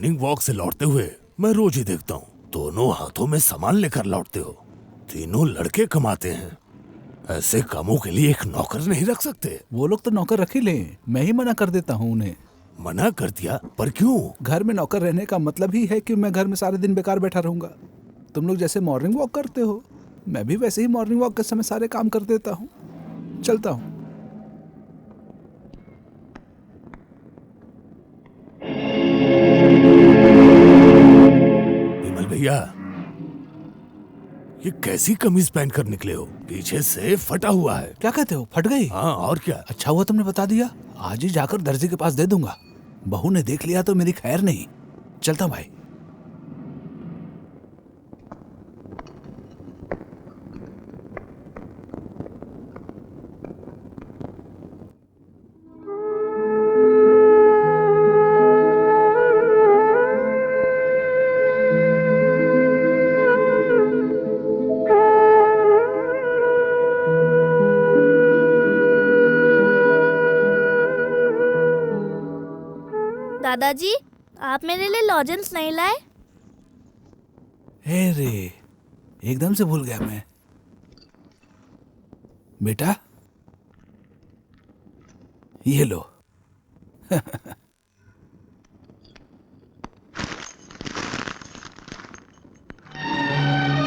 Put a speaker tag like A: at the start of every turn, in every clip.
A: Morning walk से लौटते हुए मैं रोज ही देखता हूँ, दोनों हाथों में सामान लेकर लौटते हो। तीनों लड़के कमाते हैं, ऐसे कामों के लिए एक नौकर नहीं रख सकते?
B: वो लोग तो नौकर रख ही लें, मैं ही मना कर देता हूँ उन्हें।
A: मना कर दिया? पर क्यों?
B: घर में नौकर रहने का मतलब ही है कि मैं घर में सारे दिन बेकार बैठा रहूंगा। तुम लोग जैसे मॉर्निंग वॉक करते हो, मैं भी वैसे ही मॉर्निंग वॉक के समय सारे काम कर देता हूँ। चलता हूँ।
A: विमल भैया, ये कैसी कमीज पहनकर निकले हो? पीछे से फटा हुआ है।
B: क्या कहते हो, फट गई?
A: हाँ, और क्या।
B: अच्छा हुआ तुमने बता दिया, आज ही जाकर दर्जी के पास दे दूंगा। बहू ने देख लिया तो मेरी खैर नहीं। चलता हूं भाई।
C: दादाजी, आप मेरे लिए लॉजेंस नहीं लाए?
B: हे रे, एकदम से भूल गया मैं। बेटा, ये लो।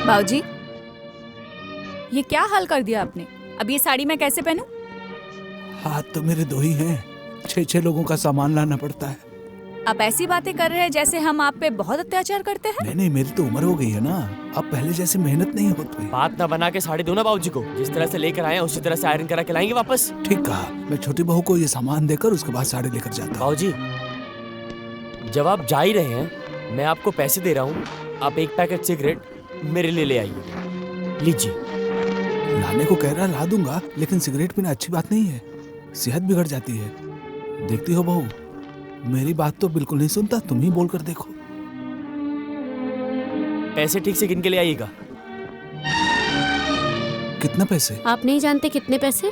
D: बाबूजी, ये क्या हाल कर दिया आपने? अब ये साड़ी मैं कैसे पहनूं?
B: हाथ तो मेरे दो ही हैं, 6 लोगों का सामान लाना पड़ता है।
D: आप ऐसी बातें कर रहे हैं जैसे हम आप पे बहुत अत्याचार करते हैं।
B: नहीं नहीं, मेरी तो उम्र हो गई है ना, अब पहले जैसी मेहनत नहीं होती।
E: बात ना बना के साड़ी दो ना बाबूजी को। जिस तरह से लेकर आए हैं उसी तरह से आयरन करा के लाएंगे वापस।
B: ठीक कहा। मैं छोटी बहू को ये सामान देकर उसके बाद साड़ी लेकर जाता हूँ।
E: बाबूजी, जब आप जा ही रहे हैं, मैं आपको पैसे दे रहा हूँ, आप एक पैकेट सिगरेट मेरे लिए ले आइए। लीजिए।
B: लाने को कह रहा, ला दूंगा, लेकिन सिगरेट पीना अच्छी बात नहीं है, सेहत बिगड़ जाती है। देखती हो बहू, मेरी बात तो बिल्कुल नहीं सुनता, तुम ही बोल कर देखो।
E: पैसे ठीक से गिन के ले आइएगा।
B: कितने पैसे?
F: आप नहीं जानते कितने पैसे?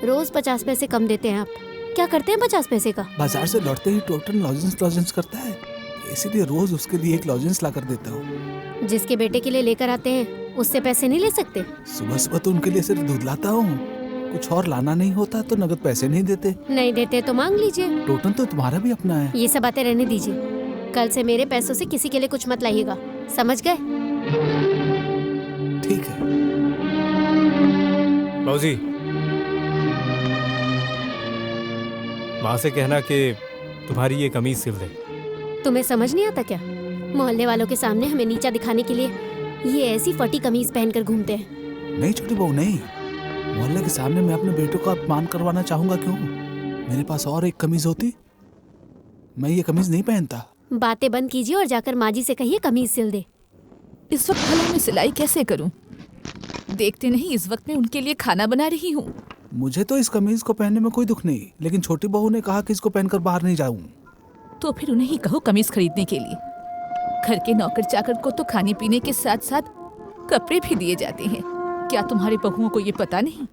F: रोज 50 पैसे कम देते हैं आप। क्या करते हैं 50 पैसे का?
B: बाजार से लौटते ही टोटल लॉजेंस करता है, इसीलिए रोज उसके लिए एक लॉजेंस ला कर देता हूँ।
F: जिसके बेटे के लिए लेकर आते हैं उससे पैसे नहीं ले सकते?
B: सुबह सुबह तो उनके लिए सिर्फ दूध लाता हूँ, कुछ और लाना नहीं होता तो नगद पैसे नहीं देते।
F: नहीं देते तो मांग लीजिए।
B: टोटल तो तुम्हारा भी अपना है।
F: ये सब बातें रहने दीजिए, कल से मेरे पैसों से किसी के लिए कुछ मत लाइएगा, समझ गए?
B: ठीक है।
G: बाबूजी, माँ से कहना कि तुम्हारी ये कमीज सिल दे।
F: तुम्हें समझ नहीं आता क्या? मोहल्ले वालों के सामने हमें नीचा दिखाने के लिए ये ऐसी फटी कमीज पहनकर घूमते हैं।
B: नहीं छोटी बहू, नहीं। मोहल्ले के सामने मैं अपने बेटों का अपमान करवाना चाहूंगा क्यों? मेरे पास और एक कमीज होती, मैं ये कमीज नहीं पहनता।
F: बातें बंद कीजिए और जाकर माँ जी से कहिए कमीज सिल दे।
D: इस वक्त भला मैं सिलाई कैसे करूं? देखते नहीं इस वक्त मैं उनके लिए खाना बना रही हूँ।
B: मुझे तो इस कमीज को पहनने में कोई दुख नहीं, लेकिन छोटी बहू ने कहा कि इसको पहनकर बाहर नहीं जाऊं।
D: तो फिर उन्हें ही कहो कमीज खरीदने के लिए। घर के नौकर चाकर को तो खाने पीने के साथ साथ कपड़े भी दिए जाते हैं। क्या तुम्हारे बहुओं को ये पता नहीं?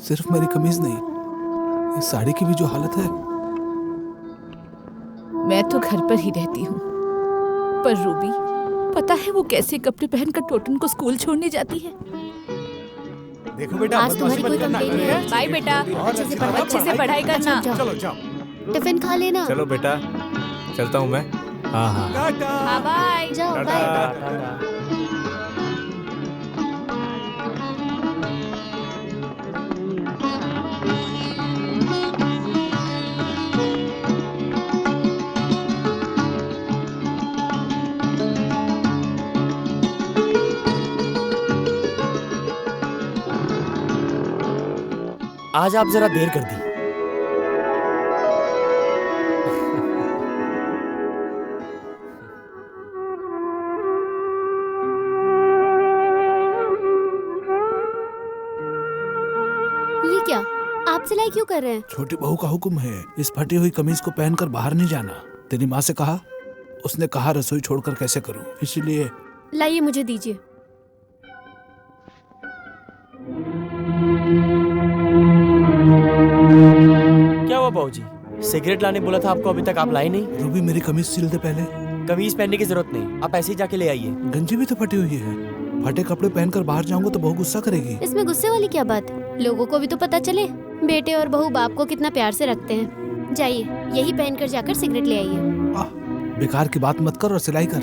B: सिर्फ मेरी कमीज नहीं, इस साड़ी की भी जो हालत है।
D: मैं तो घर पर ही रहती हूँ, पर रूबी, पता है वो कैसे कपड़े पहनकर टोटन को स्कूल छोड़ने जाती है?
G: देखो बेटा,
F: आज तुम्हारी कोई कंप्लेन नहीं है।
D: बाय बेटा, अच्छे से पढ़ाई करना।
G: चलो जाओ।
F: टिफिन खा लेना।
G: चलो बेटा, चलता हूँ मैं। हाँ हाँ,
D: हाँ बाय।
F: जाओ, बाय।
E: आज आप जरा देर कर दी।
F: ये क्या, आप सिलाई क्यों कर रहे हैं?
B: छोटी बहू का हुक्म है, इस फटी हुई कमीज को पहनकर बाहर नहीं जाना। तेरी माँ से कहा, उसने कहा रसोई छोड़कर कैसे करूं, इसलिए।
F: लाइए मुझे दीजिए।
E: क्या हुआ बाबूजी? सिगरेट लाने बोला था आपको, अभी तक आप लाए नहीं।
B: रूबी मेरी कमीज सिल दे पहले।
E: कमीज पहनने की जरूरत नहीं, आप ऐसे ही जाके ले आइए।
B: गंजी भी तो फटी हुई है। फटे कपड़े पहनकर बाहर जाऊंगा तो बहू गुस्सा करेगी।
F: इसमें गुस्से वाली क्या बात? लोगों को भी तो पता चले बेटे और बहू बाप को कितना प्यार से रखते हैं। जाइए, यही पहनकर जाकर सिगरेट ले आइए।
B: बेकार की बात मत कर और सिलाई कर।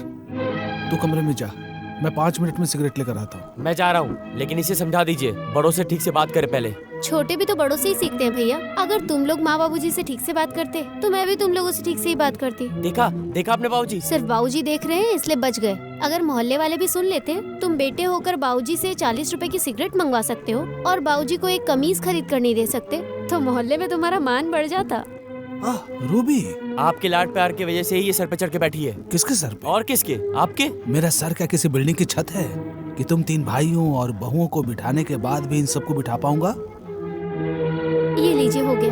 B: तू कमरे में जा, मैं 5 मिनट में सिगरेट लेकर आता हूँ।
E: मैं जा रहा हूँ, लेकिन इसे समझा दीजिए, बड़ों से ठीक से बात करे पहले।
F: छोटे भी तो बड़ों से ही सीखते हैं भैया। अगर तुम लोग माँ बाबूजी से ठीक से बात करते तो मैं भी तुम लोगों से ठीक से ही बात करती।
E: देखा देखा आपने बाबूजी?
F: सिर्फ बाबूजी देख रहे हैं इसलिए बच गए। अगर मोहल्ले वाले भी सुन लेते, तुम बेटे होकर बाबूजी से 40 रुपए की सिगरेट मंगवा सकते हो और बाबूजी को एक कमीज खरीद कर नहीं दे सकते, तो मोहल्ले में तुम्हारा मान बढ़ जाता।
B: रूबी,
E: आपके लाड प्यार की वजह से ही ये सर पे चढ़ के बैठी है।
B: किसके सर पे?
E: और किसके? आपके।
B: मेरा सर क्या किसी बिल्डिंग की छत है कि तुम 3 भाइयों और बहुओं को बिठाने के बाद भी इन सबको बिठा पाऊंगा?
F: ये लीजिए, हो गया।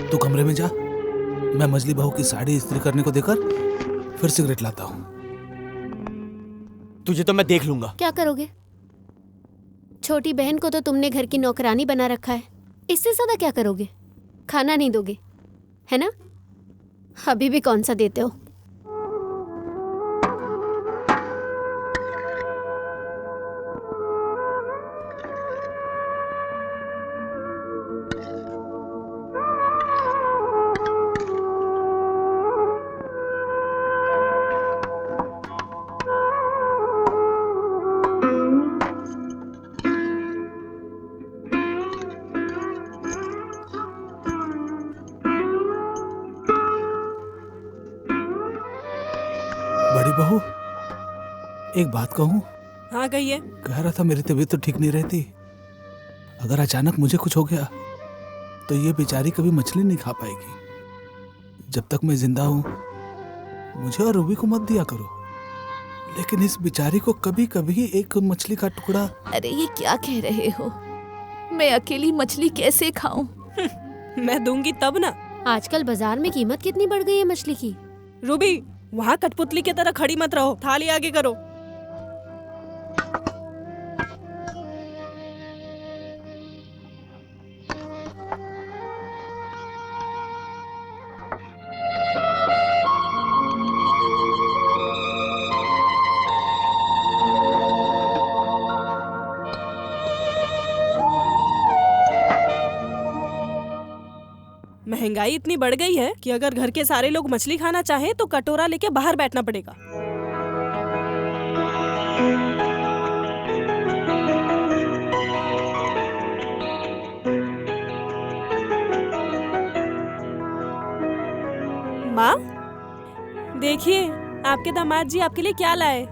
B: तू कमरे में जा, मैं मजली बहू की साड़ी इस्त्री करने को देकर फिर सिगरेट लाता हूँ।
E: तुझे तो मैं देख लूंगा।
F: क्या करोगे? छोटी बहन को तो तुमने घर की नौकरानी बना रखा है, इससे ज्यादा क्या करोगे? खाना नहीं दोगे, है ना? अभी भी कौन सा देते हो?
B: बड़ी बहू, एक बात कहूँ?
H: हाँ कहिए।
B: कह रहा था मेरी तबीयत तो ठीक नहीं रहती। अगर अचानक मुझे कुछ हो गया तो ये बेचारी कभी मछली नहीं खा पाएगी। जब तक मैं जिंदा हूँ मुझे और रूबी को मत दिया करो, लेकिन इस बेचारी को कभी कभी एक मछली का टुकड़ा।
D: अरे ये क्या कह रहे हो? मैं अकेली मछली कैसे खाऊं?
H: मैं दूंगी तब ना।
F: आजकल बाजार में कीमत कितनी बढ़ गई है मछली की।
H: रूबी, वहाँ कठपुतली की तरह खड़ी मत रहो, थाली आगे करो। महंगाई इतनी बढ़ गई है कि अगर घर के सारे लोग मछली खाना चाहें तो कटोरा लेके बाहर बैठना पड़ेगा। माँ, देखिए आपके दामाद जी आपके लिए क्या लाए।